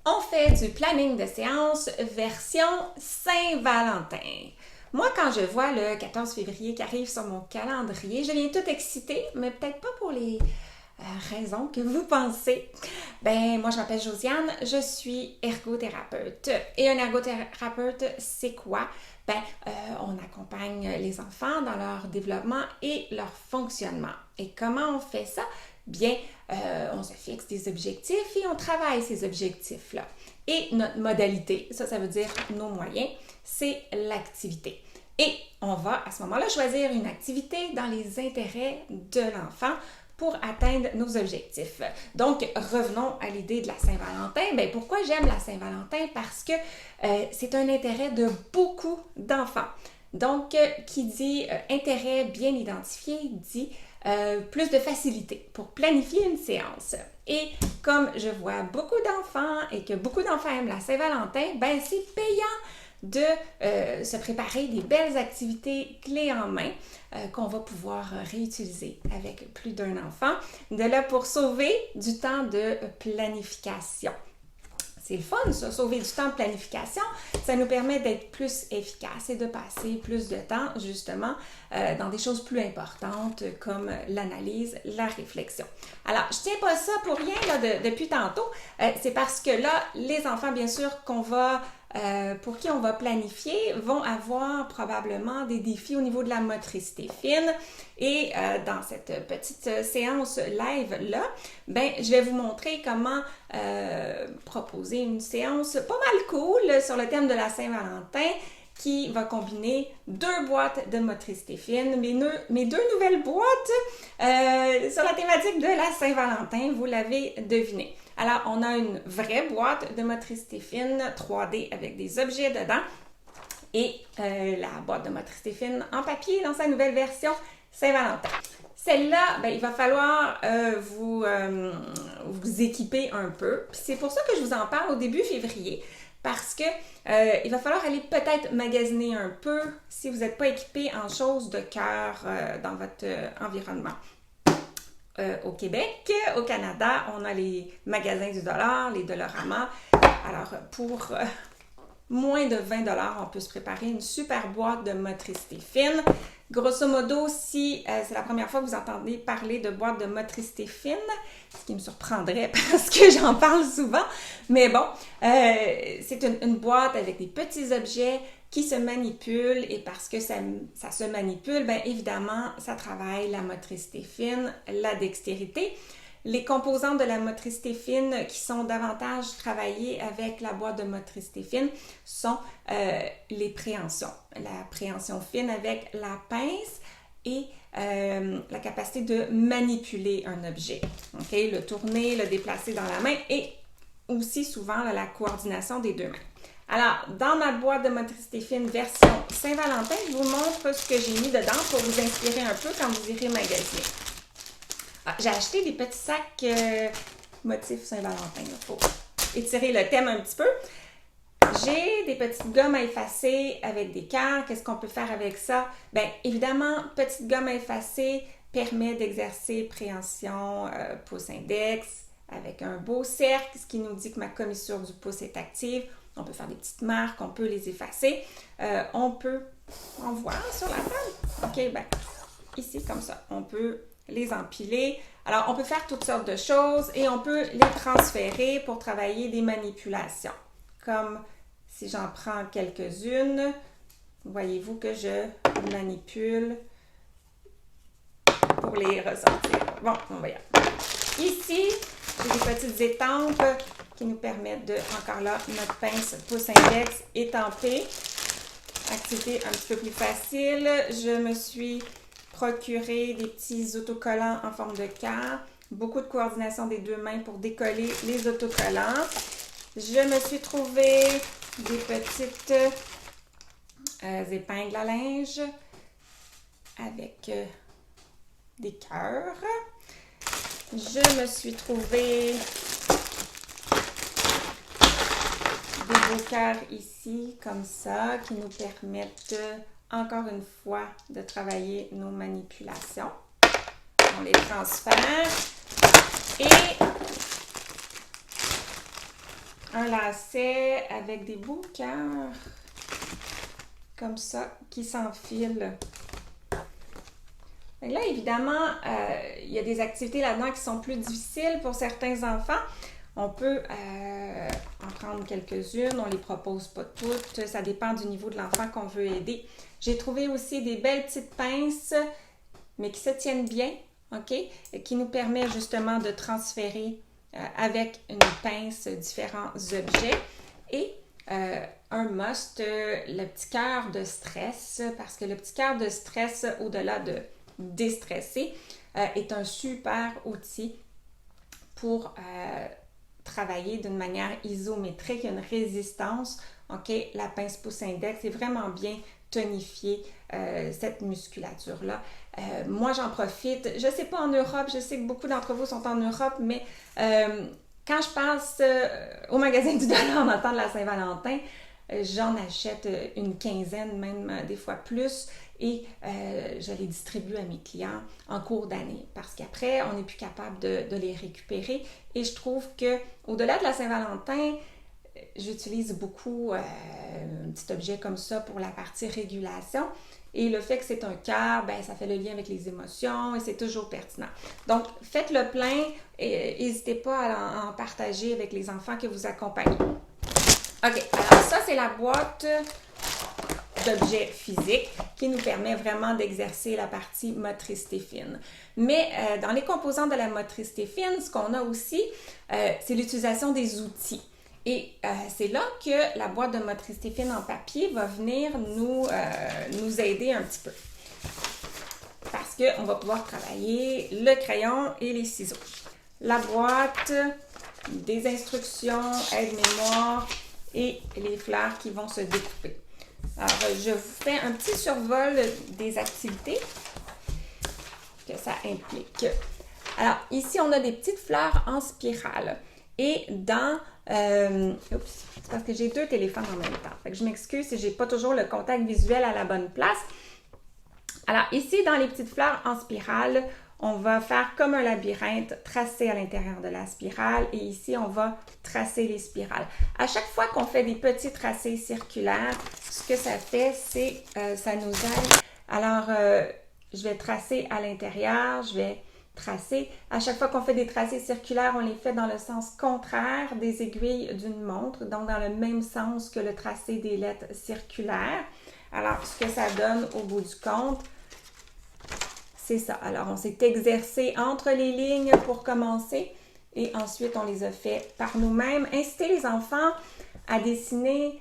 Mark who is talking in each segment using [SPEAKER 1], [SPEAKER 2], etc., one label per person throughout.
[SPEAKER 1] On fait du planning de séance version Saint-Valentin. Moi, quand je vois le 14 février qui arrive sur mon calendrier, je viens toute excitée, mais peut-être pas pour les raisons que vous pensez. Moi, je m'appelle Josiane, je suis ergothérapeute. Et un ergothérapeute, c'est quoi? On accompagne les enfants dans leur développement et leur fonctionnement. Et comment on fait ça? On se fixe des objectifs et on travaille ces objectifs-là. Et notre modalité, ça veut dire nos moyens, c'est l'activité. Et on va à ce moment-là choisir une activité dans les intérêts de l'enfant pour atteindre nos objectifs. Donc, revenons à l'idée de la Saint-Valentin. Pourquoi j'aime la Saint-Valentin? Parce que c'est un intérêt de beaucoup d'enfants. Donc, qui dit intérêt bien identifié, dit plus de facilité pour planifier une séance. Et comme je vois beaucoup d'enfants et que beaucoup d'enfants aiment la Saint-Valentin, c'est payant de se préparer des belles activités clés en main qu'on va pouvoir réutiliser avec plus d'un enfant. De là pour sauver du temps de planification. C'est le fun, ça, sauver du temps de planification. Ça nous permet d'être plus efficace et de passer plus de temps, justement, dans des choses plus importantes comme l'analyse, la réflexion. Alors, je tiens pas ça pour rien là, depuis tantôt. C'est parce que là, les enfants, bien sûr, pour qui on va planifier, vont avoir probablement des défis au niveau de la motricité fine. Et dans cette petite séance live-là, je vais vous montrer comment proposer une séance pas mal cool sur le thème de la Saint-Valentin qui va combiner 2 boîtes de motricité fine, mes 2 nouvelles boîtes sur la thématique de la Saint-Valentin, vous l'avez deviné. Alors, on a une vraie boîte de motricité fine 3D avec des objets dedans et la boîte de motricité fine en papier dans sa nouvelle version Saint-Valentin. Celle-là, il va falloir vous équiper un peu. C'est pour ça que je vous en parle au début février, parce que il va falloir aller peut-être magasiner un peu si vous n'êtes pas équipé en choses de cœur dans votre environnement. Au Québec, au Canada, on a les magasins du dollar, les Dollarama. Alors, pour moins de 20 $, on peut se préparer une super boîte de motricité fine. Grosso modo, si c'est la première fois que vous entendez parler de boîte de motricité fine, ce qui me surprendrait parce que j'en parle souvent, mais bon, c'est une boîte avec des petits objets qui se manipulent et parce que ça se manipule, évidemment, ça travaille la motricité fine, la dextérité. Les composantes de la motricité fine qui sont davantage travaillées avec la boîte de motricité fine sont les préhensions. La préhension fine avec la pince et la capacité de manipuler un objet. Okay? Le tourner, le déplacer dans la main et aussi souvent la coordination des 2 mains. Alors, dans ma boîte de motricité fine version Saint-Valentin, je vous montre ce que j'ai mis dedans pour vous inspirer un peu quand vous irez magasiner. J'ai acheté des petits sacs motifs Saint-Valentin. Il faut étirer le thème un petit peu. J'ai des petites gommes à effacer avec des cœurs. Qu'est-ce qu'on peut faire avec ça? Évidemment, petite gomme à effacer permet d'exercer préhension pouce-index avec un beau cercle, ce qui nous dit que ma commissure du pouce est active. On peut faire des petites marques, on peut les effacer. On peut en voir sur la table. OK, ici, comme ça, on peut les empiler. Alors, on peut faire toutes sortes de choses et on peut les transférer pour travailler des manipulations. Comme si j'en prends quelques-unes, voyez-vous que je manipule pour les ressortir. Bon, on va y aller. Ici, j'ai des petites étampes qui nous permettent de, encore là, notre pince pouce-index étampée. Activité un petit peu plus facile. Je me suis procuré des petits autocollants en forme de cœur. Beaucoup de coordination des 2 mains pour décoller les autocollants. Je me suis trouvé des petites épingles à linge avec des cœurs. Je me suis trouvé des beaux cœurs ici, comme ça, qui nous permettent encore une fois de travailler nos manipulations. On les transfère et un lacet avec des beaux cœurs comme ça qui s'enfilent. Là, évidemment, il y a des activités là-dedans qui sont plus difficiles pour certains enfants. On peut en prendre quelques-unes, on ne les propose pas toutes, ça dépend du niveau de l'enfant qu'on veut aider. J'ai trouvé aussi des belles petites pinces, mais qui se tiennent bien, OK? Qui nous permet justement de transférer avec une pince différents objets. Et un must, le petit cœur de stress, parce que le petit cœur de stress, au-delà de déstresser, est un super outil pour travailler d'une manière isométrique. Il y a une résistance. OK? La pince pouce index est vraiment bien tonifier cette musculature-là. Moi, j'en profite. Je ne sais pas en Europe, je sais que beaucoup d'entre vous sont en Europe, mais quand je passe au magasin du dollar en temps de la Saint-Valentin, j'en achète une quinzaine, même des fois plus, et je les distribue à mes clients en cours d'année parce qu'après, on n'est plus capable de les récupérer. Et je trouve qu'au-delà de la Saint-Valentin, j'utilise beaucoup un petit objet comme ça pour la partie régulation. Et le fait que c'est un cœur, ben, ça fait le lien avec les émotions et c'est toujours pertinent. Donc, faites le plein et n'hésitez pas à en partager avec les enfants que vous accompagnez. OK, alors ça, c'est la boîte d'objets physiques qui nous permet vraiment d'exercer la partie motricité fine. Mais dans les composants de la motricité fine, ce qu'on a aussi, c'est l'utilisation des outils. Et c'est là que la boîte de motricité fine en papier va venir nous aider un petit peu. Parce qu'on va pouvoir travailler le crayon et les ciseaux. La boîte, des instructions, aide-mémoire et les fleurs qui vont se découper. Alors, je vous fais un petit survol des activités que ça implique. Alors, ici, on a des petites fleurs en spirale. Et dans... oups, c'est parce que j'ai deux téléphones en même temps. Fait que je m'excuse si je n'ai pas toujours le contact visuel à la bonne place. Alors, ici, dans les petites fleurs en spirale, on va faire comme un labyrinthe, tracer à l'intérieur de la spirale. Et ici, on va tracer les spirales. À chaque fois qu'on fait des petits tracés circulaires, ce que ça fait, c'est ça nous aide. Alors, je vais tracer à l'intérieur, je vais tracer. À chaque fois qu'on fait des tracés circulaires, on les fait dans le sens contraire des aiguilles d'une montre, donc dans le même sens que le tracé des lettres circulaires. Alors, ce que ça donne au bout du compte, c'est ça. Alors, on s'est exercé entre les lignes pour commencer et ensuite, on les a fait par nous-mêmes. Inciter les enfants à dessiner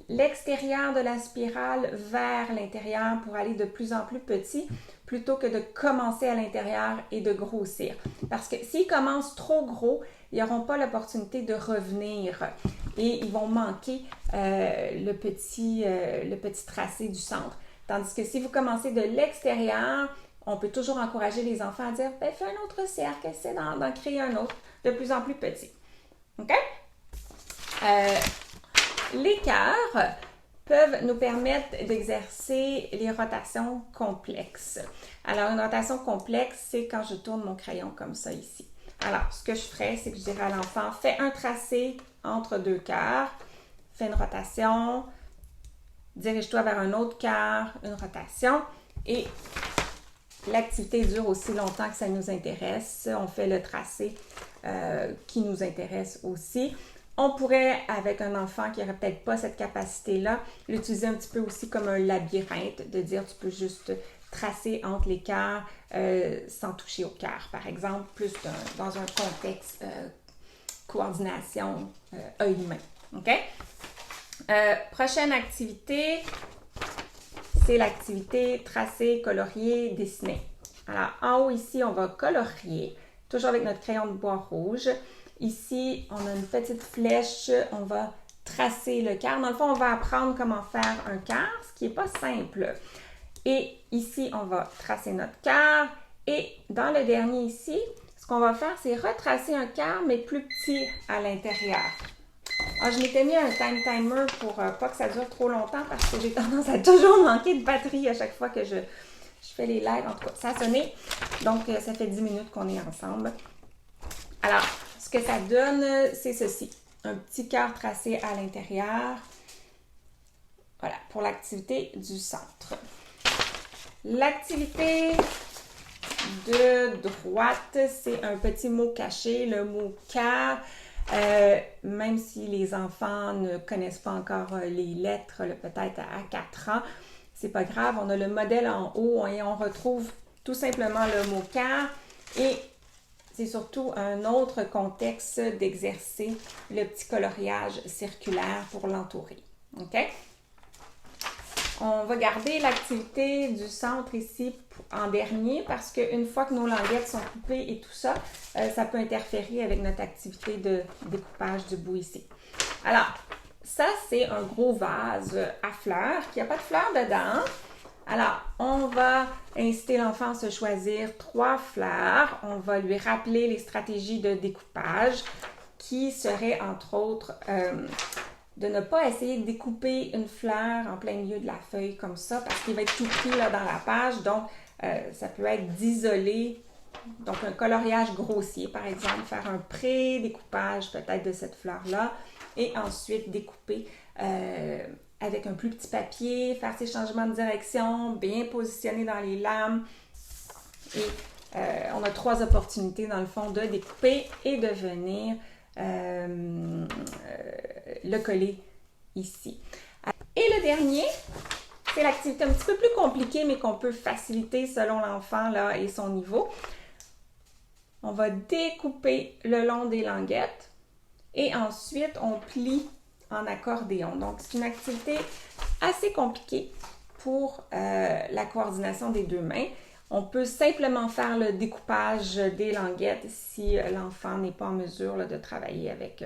[SPEAKER 1] l'extérieur de la spirale vers l'intérieur pour aller de plus en plus petit plutôt que de commencer à l'intérieur et de grossir. Parce que s'ils commencent trop gros, ils n'auront pas l'opportunité de revenir et ils vont manquer le petit tracé du centre. Tandis que si vous commencez de l'extérieur, on peut toujours encourager les enfants à dire « fais un autre cercle, essaie d'en créer un autre de plus en plus petit. » OK? Les cœurs peuvent nous permettre d'exercer les rotations complexes. Alors, une rotation complexe, c'est quand je tourne mon crayon comme ça ici. Alors, ce que je ferais, c'est que je dirais à l'enfant, fais un tracé entre deux cœurs, fais une rotation, dirige-toi vers un autre cœur, une rotation, et l'activité dure aussi longtemps que ça nous intéresse. On fait le tracé qui nous intéresse aussi. On pourrait, avec un enfant qui n'aurait peut-être pas cette capacité-là, l'utiliser un petit peu aussi comme un labyrinthe, de dire tu peux juste tracer entre les cœurs sans toucher au cœur, par exemple, plus dans un contexte coordination œil-main. OK? Prochaine activité, c'est l'activité tracer, colorier, dessiner. Alors, en haut ici, on va colorier, toujours avec notre crayon de bois rouge. Ici, on a une petite flèche, on va tracer le cœur. Dans le fond, on va apprendre comment faire un cœur, ce qui n'est pas simple. Et ici, on va tracer notre cœur. Et dans le dernier ici, ce qu'on va faire, c'est retracer un cœur, mais plus petit à l'intérieur. Alors, je m'étais mis un timer pour pas que ça dure trop longtemps parce que j'ai tendance à toujours manquer de batterie à chaque fois que je fais les lives. En tout cas, ça a sonné. Donc, ça fait 10 minutes qu'on est ensemble. Alors, ce que ça donne, c'est ceci. un petit cœur tracé à l'intérieur. Voilà, pour l'activité du centre. L'activité de droite, c'est un petit mot caché, le mot « car ». Même si les enfants ne connaissent pas encore les lettres, peut-être à 4 ans, c'est pas grave. On a le modèle en haut et on retrouve tout simplement le mot « car ». Et c'est surtout un autre contexte d'exercer le petit coloriage circulaire pour l'entourer. OK? On va garder l'activité du centre ici en dernier parce qu'une fois que nos languettes sont coupées et tout ça, ça peut interférer avec notre activité de découpage du bout ici. Alors, ça, c'est un gros vase à fleurs qui n'a pas de fleurs dedans. Alors, on va inciter l'enfant à se choisir 3 fleurs. On va lui rappeler les stratégies de découpage qui seraient, entre autres, de ne pas essayer de découper une fleur en plein milieu de la feuille comme ça parce qu'il va être tout pris là, dans la page. Donc, ça peut être d'isoler, donc un coloriage grossier, par exemple, faire un pré-découpage peut-être de cette fleur-là et ensuite découper avec un plus petit papier, faire ses changements de direction, bien positionner dans les lames. Et on a 3 opportunités dans le fond de découper et de venir le coller ici. Et le dernier, c'est l'activité un petit peu plus compliquée, mais qu'on peut faciliter selon l'enfant là, et son niveau. On va découper le long des languettes et ensuite on plie en accordéon. Donc, c'est une activité assez compliquée pour la coordination des 2 mains. On peut simplement faire le découpage des languettes si l'enfant n'est pas en mesure là, de travailler avec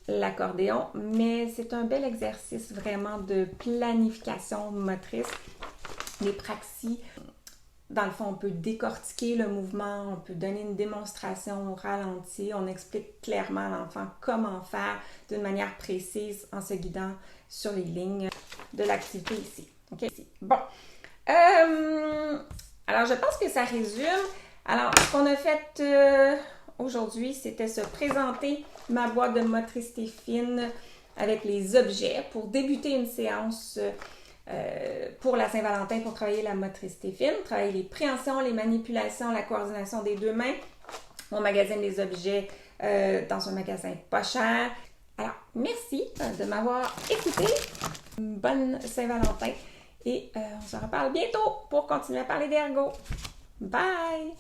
[SPEAKER 1] l'accordéon, mais c'est un bel exercice vraiment de planification motrice. Les praxis, dans le fond, on peut décortiquer le mouvement, on peut donner une démonstration au ralenti, on explique clairement à l'enfant comment faire d'une manière précise en se guidant sur les lignes de l'activité ici. Okay? Bon. Alors, je pense que ça résume. Alors, ce qu'on a fait aujourd'hui, c'était se présenter ma boîte de motricité fine avec les objets pour débuter une séance pour la Saint-Valentin pour travailler la motricité fine, travailler les préhensions, les manipulations, la coordination des 2 mains. On magasine des objets dans un magasin pas cher. Alors, merci de m'avoir écouté. Bonne Saint-Valentin et on se reparle bientôt pour continuer à parler d'ergo. Bye!